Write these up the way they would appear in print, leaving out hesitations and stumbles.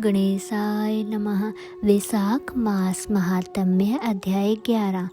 गणेशाय नमः। वैशाख मास महात्म्य अध्याय 11।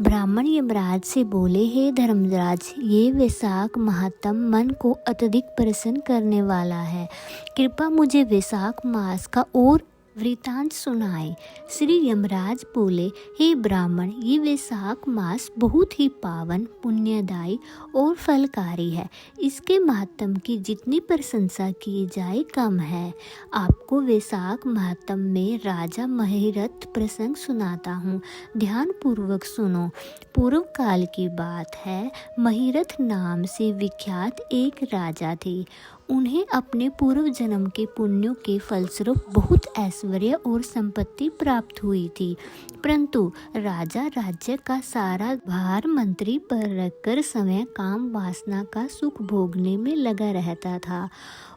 ब्राह्मण यमराज से बोले, हे धर्मराज, ये वैशाख महात्म मन को अत्यधिक प्रसन्न करने वाला है। कृपा मुझे वैशाख मास का और वृतांत सुनाए। श्री यमराज बोले, हे ब्राह्मण, ये वैशाख मास बहुत ही पावन, पुण्यदायी और फलकारी है। इसके महात्म की जितनी प्रशंसा की जाए कम है। आपको वैशाख महात्म में राजा महिरथ प्रसंग सुनाता हूँ, ध्यान पूर्वक सुनो। पूर्व काल की बात है। महिरथ नाम से विख्यात एक राजा थे। उन्हें अपने पूर्व जन्म के पुण्यों के फलस्वरूप बहुत ऐश्वर्य और संपत्ति प्राप्त हुई थी, परंतु राजा राज्य का सारा भार मंत्री पर रखकर समय काम वासना का सुख भोगने में लगा रहता था।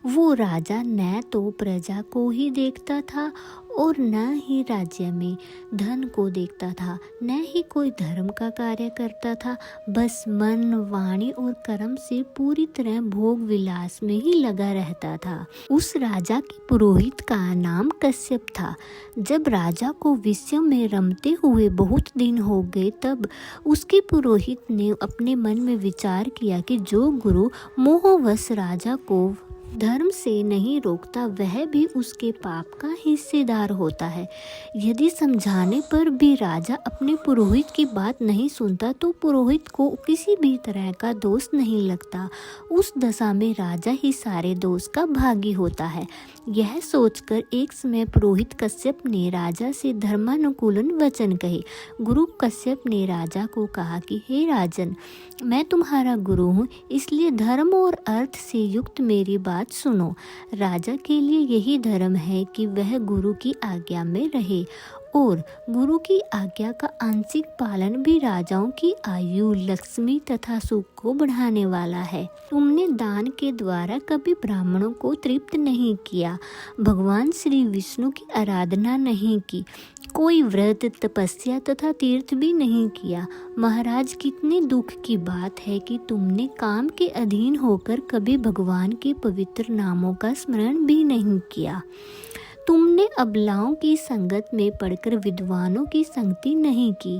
वो राजा न तो प्रजा को ही देखता था और न ही राज्य में धन को देखता था, न ही कोई धर्म का कार्य करता था। बस मन, वाणी और कर्म से पूरी तरह भोग विलास में ही लगा रहता था। उस राजा के पुरोहित का नाम कश्यप था। जब राजा को विषयों में रमते हुए बहुत दिन हो गए, तब उसके पुरोहित ने अपने मन में विचार किया कि जो गुरु मोहवश राजा को धर्म से नहीं रोकता, वह भी उसके पाप का हिस्सेदार होता है। यदि समझाने पर भी राजा अपने पुरोहित की बात नहीं सुनता, तो पुरोहित को किसी भी तरह का दोष नहीं लगता। उस दशा में राजा ही सारे दोष का भागी होता है। यह सोचकर एक समय पुरोहित कश्यप ने राजा से धर्मानुकूलन वचन कहे। गुरु कश्यप ने राजा को कहा कि हे राजन, मैं तुम्हारा गुरु हूँ, इसलिए धर्म और अर्थ से युक्त मेरी बात सुनो। राजा के लिए यही धर्म है कि वह गुरु की आज्ञा में रहे, और गुरु की आज्ञा का आंशिक पालन भी राजाओं की आयु, लक्ष्मी तथा सुख को बढ़ाने वाला है। तुमने दान के द्वारा कभी ब्राह्मणों को तृप्त नहीं किया, भगवान श्री विष्णु की आराधना नहीं की, कोई व्रत, तपस्या तथा तीर्थ भी नहीं किया। महाराज, कितने दुख की बात है कि तुमने काम के अधीन होकर कभी भगवान के पवित्र नामों का स्मरण भी नहीं किया। तुमने अबलाओं की संगत में पड़कर विद्वानों की संगति नहीं की।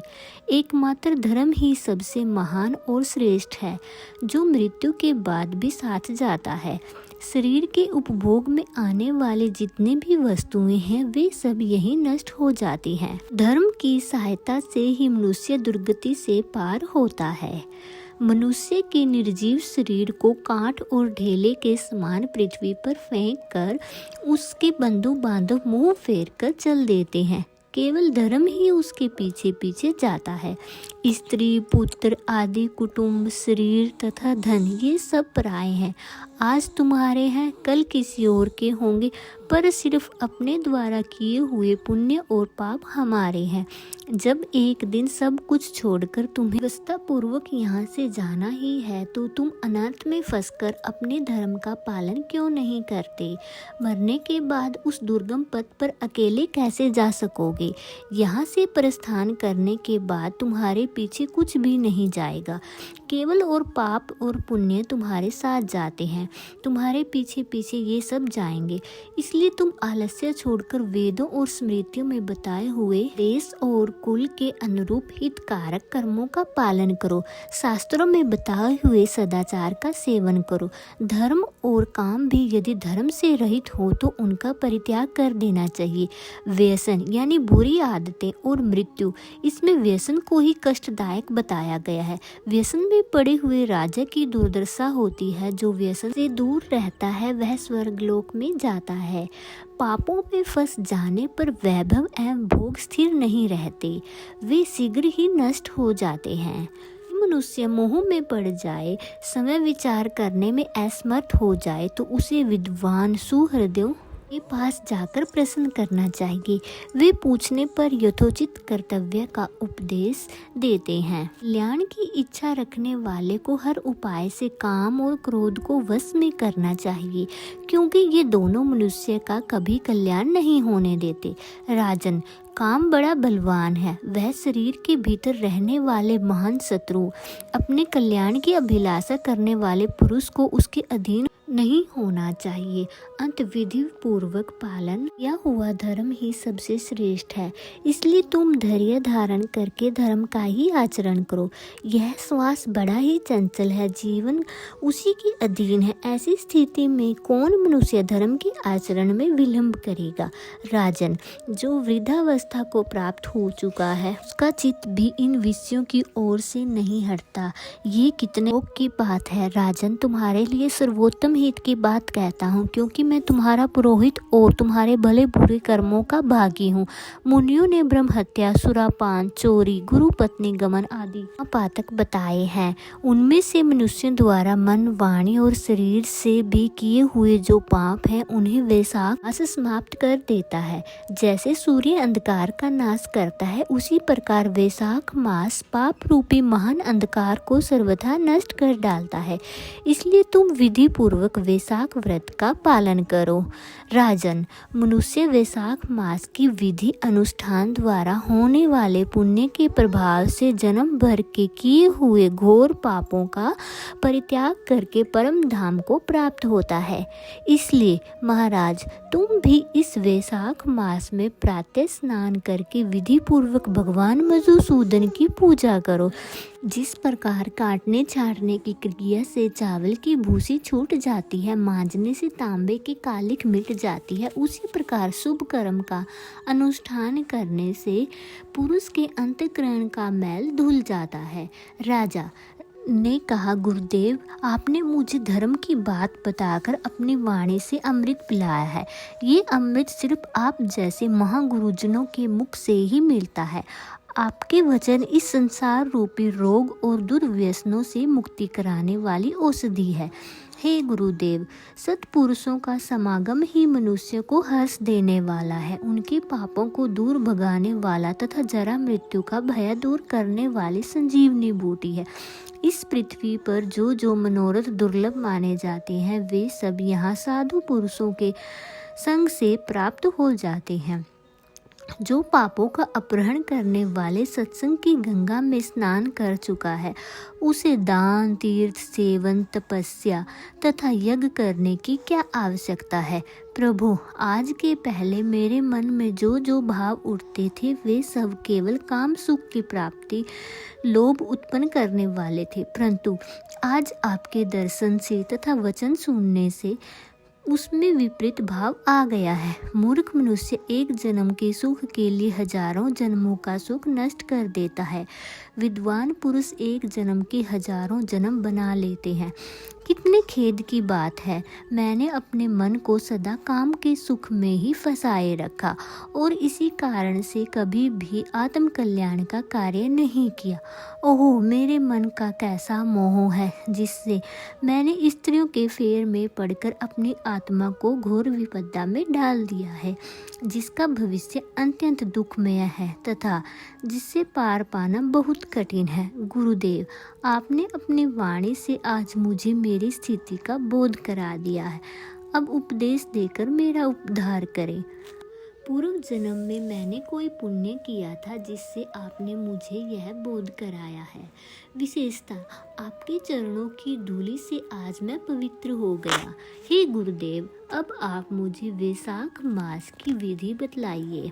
एकमात्र धर्म ही सबसे महान और श्रेष्ठ है, जो मृत्यु के बाद भी साथ जाता है। शरीर के उपभोग में आने वाले जितने भी वस्तुएं हैं, वे सब यही नष्ट हो जाती हैं। धर्म की सहायता से ही मनुष्य दुर्गति से पार होता है। मनुष्य के निर्जीव शरीर को कांट और ढेले के समान पृथ्वी पर फेंक कर उसके बंधु बांधव मुंह फेर कर चल देते हैं। केवल धर्म ही उसके पीछे पीछे जाता है। स्त्री, पुत्र आदि, कुटुंब, शरीर तथा धन, ये सब पराये हैं। आज तुम्हारे हैं, कल किसी और के होंगे, पर सिर्फ अपने द्वारा किए हुए पुण्य और पाप हमारे हैं। जब एक दिन सब कुछ छोड़कर तुम्हें व्यवस्था पूर्वक यहाँ से जाना ही है, तो तुम अनर्थ में फंसकर अपने धर्म का पालन क्यों नहीं करते? मरने के बाद उस दुर्गम पथ पर अकेले कैसे जा सकोगे? यहाँ से प्रस्थान करने के बाद तुम्हारे पीछे कुछ भी नहीं जाएगा, केवल और पाप और पुण्य तुम्हारे साथ जाते हैं। तुम्हारे पीछे पीछे ये सब जाएंगे। इसलिए तुम आलस्य छोड़कर वेदों और स्मृतियों में बताए हुए देश और कुल के अनुरूप हितकारक कर्मों का पालन करो। शास्त्रों में बताए हुए सदाचार का सेवन करो। धर्म और काम भी यदि धर्म से रहित हो तो उनका परित्याग कर देना चाहिए। व्यसन यानी बुरी आदतें और मृत्यु, इसमें व्यसन को ही कष्टदायक बताया गया है। व्यसन में पड़े हुए राजा की दुर्दशा होती है। जो व्यसन से दूर रहता है वह स्वर्गलोक में जाता है। पापों में फंस जाने पर वैभव एवं भोग स्थिर नहीं रहते, वे शीघ्र ही नष्ट हो जाते हैं। मनुष्य मोह में पड़ जाए, समय विचार करने में असमर्थ हो जाए, तो उसे विद्वान सुहृदयों के पास जाकर प्रश्न करना चाहिए। वे पूछने पर यथोचित कर्तव्य का उपदेश देते हैं। कल्याण की इच्छा रखने वाले को हर उपाय से काम और क्रोध को वश में करना चाहिए, क्योंकि ये दोनों मनुष्य का कभी कल्याण नहीं होने देते। राजन, काम बड़ा बलवान है। वह शरीर के भीतर रहने वाले महान शत्रु, अपने कल्याण की अभिलाषा करने वाले पुरुष को उसके अधीन नहीं होना चाहिए। अंत विधि पूर्वक पालन किया हुआ धर्म ही सबसे श्रेष्ठ है। इसलिए तुम धैर्य धारण करके धर्म का ही आचरण करो। यह श्वास बड़ा ही चंचल है, जीवन उसी के अधीन है। ऐसी स्थिति में कौन मनुष्य धर्म के आचरण में विलंब करेगा। राजन, जो वृद्धावस्था को प्राप्त हो चुका है उसका चित्त भी इन विषयों की ओर से नहीं हटता। ये कितने शोक की बात है। राजन, तुम्हारे लिए सर्वोत्तम हित की बात कहता हूँ, क्योंकि मैं तुम्हारा पुरोहित और तुम्हारे भले बुरे कर्मों का भागी हूँ। मुनियों ने ब्रह्म हत्या, सुरापान, चोरी, गुरु पत्नी गमन आदि पातक बताए हैं। उनमें से मनुष्य द्वारा मन, वाणी और शरीर से भी किए हुए जो पाप हैं उन्हें वैशाख मास समाप्त कर देता है। जैसे सूर्य अंधकार का नाश करता है, उसी प्रकार वैशाख मास पाप रूपी महान अंधकार को सर्वथा नष्ट कर डालता है। इसलिए तुम विधि पूर्वक वैशाख व्रत का पालन करो। राजन, मनुष्य वैशाख मास की विधि अनुष्ठान द्वारा होने वाले पुण्य के प्रभाव से जन्म भर के किए हुए घोर पापों का परित्याग करके परम धाम को प्राप्त होता है। इसलिए महाराज, तुम भी इस वैशाख मास में प्रातः स्नान करके विधि पूर्वक भगवान मधुसूदन की पूजा करो। जिस प्रकार काटने छाटने की क्रिया से चावल की भूसी छूट जाती है, मांजने से तांबे की कालिख मिट जाती है, उसी प्रकार शुभ कर्म का अनुष्ठान करने से पुरुष के अंतःकरण का मैल धुल जाता है। राजा ने कहा, गुरुदेव, आपने मुझे धर्म की बात बताकर अपनी वाणी से अमृत पिलाया है। ये अमृत सिर्फ आप जैसे महागुरुजनों के मुख से ही मिलता है। आपके वचन इस संसार रूपी रोग और दुर्व्यसनों से मुक्ति कराने वाली औषधि है। हे गुरुदेव, सत्पुरुषों का समागम ही मनुष्य को हर्ष देने वाला है, उनके पापों को दूर भगाने वाला तथा जरा मृत्यु का भय दूर करने वाली संजीवनी बूटी है। इस पृथ्वी पर जो जो मनोरथ दुर्लभ माने जाते हैं, वे सब यहाँ साधु पुरुषों के संग से प्राप्त हो जाते हैं। जो पापों का अपहरण करने वाले सत्संग की गंगा में स्नान कर चुका है, उसे दान, तीर्थ, सेवन, तपस्या तथा यज्ञ करने की क्या आवश्यकता है। प्रभु, आज के पहले मेरे मन में जो जो भाव उठते थे, वे सब केवल काम सुख की प्राप्ति, लोभ उत्पन्न करने वाले थे। परंतु आज आपके दर्शन से तथा वचन सुनने से उसमें विपरीत भाव आ गया है। मूर्ख मनुष्य एक जन्म के सुख के लिए हजारों जन्मों का सुख नष्ट कर देता है। विद्वान पुरुष एक जन्म के हजारों जन्म बना लेते हैं। कितने खेद की बात है, मैंने अपने मन को सदा काम के सुख में ही फंसाए रखा और इसी कारण से कभी भी आत्म कल्याण का कार्य नहीं किया। ओह, मेरे मन का कैसा मोह है, जिससे मैंने स्त्रियों के फेर में पड़कर अपनी आत्मा को घोर विपदा में डाल दिया है, जिसका भविष्य अत्यंत दुखमय है तथा जिससे पार पाना बहुत कठिन है। गुरुदेव, आपने अपनी वाणी से आज मुझे मेरी स्थिति का बोध करा दिया है। अब उपदेश देकर मेरा उद्धार करें। पूर्व जन्म में मैंने कोई पुण्य किया था, जिससे आपने मुझे यह बोध कराया है। विशेषतः आपके चरणों की धूलि से आज मैं पवित्र हो गया। हे गुरुदेव, अब आप मुझे वैशाख मास की विधि बतलाइए।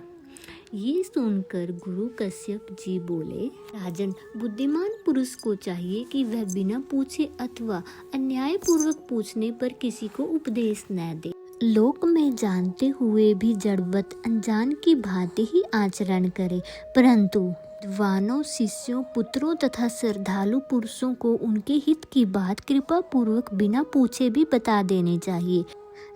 ये सुनकर गुरु कश्यप जी बोले, राजन, बुद्धिमान पुरुष को चाहिए कि वह बिना पूछे अथवा अन्यायपूर्वक पूछने पर किसी को उपदेश न दे। लोक में जानते हुए भी जड़वत अनजान की भांति ही आचरण करे, परंतु विद्वानों, शिष्यों, पुत्रों तथा श्रद्धालु पुरुषों को उनके हित की बात कृपा पूर्वक बिना पूछे भी बता देनी चाहिए।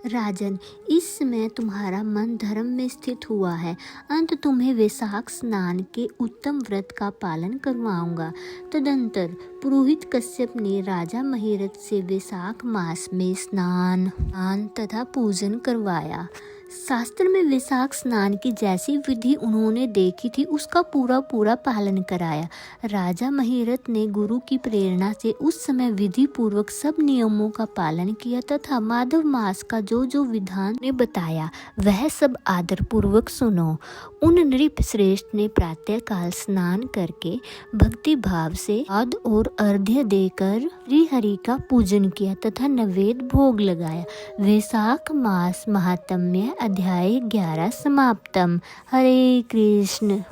राजन, इस समय तुम्हारा मन धर्म में स्थित हुआ है। अंत तुम्हें वैशाख स्नान के उत्तम व्रत का पालन करवाऊंगा। तदंतर पुरोहित कश्यप ने राजा महिरथ से वैशाख मास में स्नान तथा पूजन करवाया। शास्त्र में वैशाख स्नान की जैसी विधि उन्होंने देखी थी उसका पूरा पूरा पालन कराया। राजा महिरथ ने गुरु की प्रेरणा से उस समय विधि पूर्वक सब नियमों का पालन किया तथा माधव मास का जो जो विधान ने बताया वह सब आदर पूर्वक सुनो। उन नृप श्रेष्ठ ने प्रातः काल स्नान करके भक्ति भाव से आद और अर्घ्य देकर श्री हरि का पूजन किया तथा नैवेद्य भोग लगाया। वैशाख मास महात्म्य अध्याय 11 समाप्तम। हरे कृष्ण।